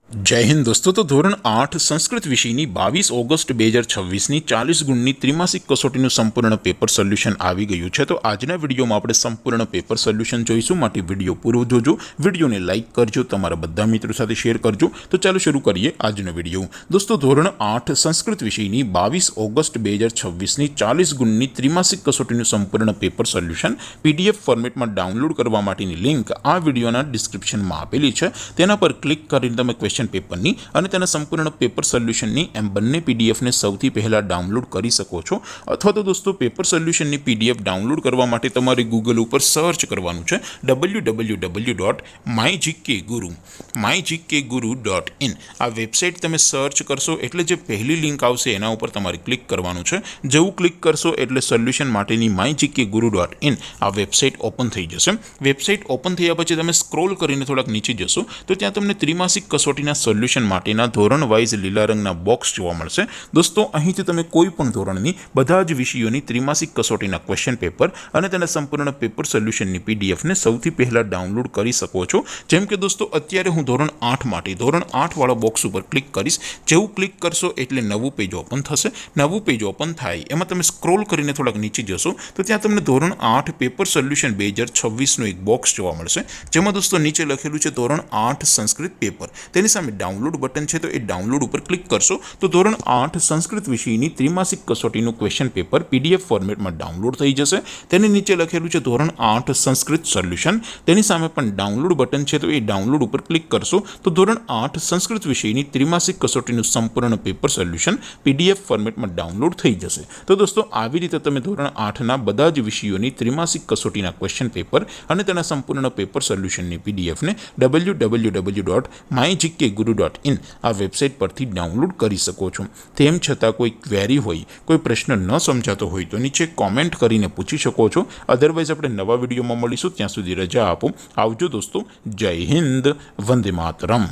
जय हिंद दोस्तों। तो धोरण 8 संस्कृत विषयની 22 ઓગસ્ટ 2026ની 40 ગુણની ત્રિમાસિક કસોટીનું સંપૂર્ણ પેપર સોલ્યુશન આવી ગયું છે। તો આજના વિડીયોમાં આપણે સંપૂર્ણ પેપર સોલ્યુશન જોઈશું, માટે વિડીયો પૂરો જોજો, વિડીયોને લાઇક કરજો, તમારા બધા મિત્રો સાથે શેર કરજો। તો ચાલો શરૂ કરીએ આજનો વિડીયો। દોસ્તો ધોરણ 8 સંસ્કૃત વિષયની 22 ઓગસ્ટ 2026ની 40 ગુણની ત્રિમાસિક કસોટીનું સંપૂર્ણ પેપર સોલ્યુશન પીડીએફ ફોર્મેટમાં ડાઉનલોડ કરવા માટેની લિંક આ વિડીયોના ડિસ્ક્રિપ્શનમાં આપેલી છે। તેના પર ક્લિક કરીને તમે ક્વેશ્ચન પેપરની અને તેના સંપૂર્ણ પેપર સોલ્યુશનની એમ બંને પીડીએફને સૌથી પહેલાં ડાઉનલોડ કરી શકો છો। અથવા તો દોસ્તો પેપર સોલ્યુશનની પીડીએફ ડાઉનલોડ કરવા માટે તમારે ગૂગલ ઉપર સર્ચ કરવાનું છે www.mygkguru.in। આ વેબસાઇટ તમે સર્ચ કરશો એટલે જે પહેલી લિંક આવશે એના ઉપર તમારે ક્લિક કરવાનું છે। જેવું ક્લિક કરશો એટલે સોલ્યુશન માટેની mygkguru.in આ વેબસાઇટ ઓપન થઈ જશે। વેબસાઇટ ઓપન થયા પછી તમે સ્ક્રોલ કરીને થોડાક નીચે જશો તો ત્યાં તમને ત્રિમાસિક કસોટીના સોલ્યુશન માટેના ધોરણ વાઇઝ લીલા રંગના બોક્સ જોવા મળશે। દોસ્તો અહીંથી તમે કોઈ પણ ધોરણની બધા જ વિષયોની ત્રિમાસિક કસોટીના ક્વેશ્ચન પેપર અને તેના સંપૂર્ણ પેપર સોલ્યુશનની પીડીએફને સૌથી પહેલાં ડાઉનલોડ કરી શકો છો। જેમ કે દોસ્તો અત્યારે હું ધોરણ 8 માટે ધોરણ 8 વાળા બોક્સ ઉપર ક્લિક કરીશ। જેવું ક્લિક કરશો એટલે નવું પેજ ઓપન થશે। નવું પેજ ઓપન થાય એમાં તમે સ્ક્રોલ કરીને થોડાક નીચે જશો તો ત્યાં તમને ધોરણ 8 પેપર સોલ્યુશન 2026નું એક બોક્સ જોવા મળશે, જેમાં દોસ્તો નીચે લખેલું છે ધોરણ 8 સંસ્કૃત પેપર। તેની સામે ડાઉનલોડ બટન છે, તો એ ડાઉનલોડ ઉપર ક્લિક કરશો તો ધોરણ 8 સંસ્કૃત વિષયની ત્રિમાસિક કસોટીનું ક્વેશ્ચન પેપર પીડીએફ ફોર્મેટમાં ડાઉનલોડ થઈ જશે। તેની નીચે લખેલું છે ધોરણ 8 સંસ્કૃત સોલ્યુશન, તેની સામે પણ ડાઉનલોડ બટન છે, તો એ ડાઉનલોડ ઉપર ક્લિક કરશો તો ધોરણ 8 સંસ્કૃત વિષયની ત્રિમાસિક કસોટીનું સંપૂર્ણ પેપર સોલ્યુશન પીડીએફ ફોર્મેટમાં ડાઉનલોડ થઈ જશે। તો દોસ્તો આવી રીતે તમે ધોરણ 8ના બધા જ વિષયોની ત્રિમાસિક કસોટીના ક્વેશ્ચન પેપર અને તેના સંપૂર્ણ પેપર સોલ્યુશનની પીડીએફને www.mygkguru.in આ વેબસાઇટ પરથી ડાઉનલોડ કરી શકો છો। તેમ છતાં કોઈ ક્વેરી હોય, કોઈ પ્રશ્ન ન સમજાતો હોય તો નીચે કોમેન્ટ કરીને પૂછી શકો છો। અધરવાઇઝ આપણે નવા વિડીયોમાં મળીશું, ત્યાં સુધી રજા આપો। આવજો દોસ્તો, જય હિન્દ, વંદે માતરમ।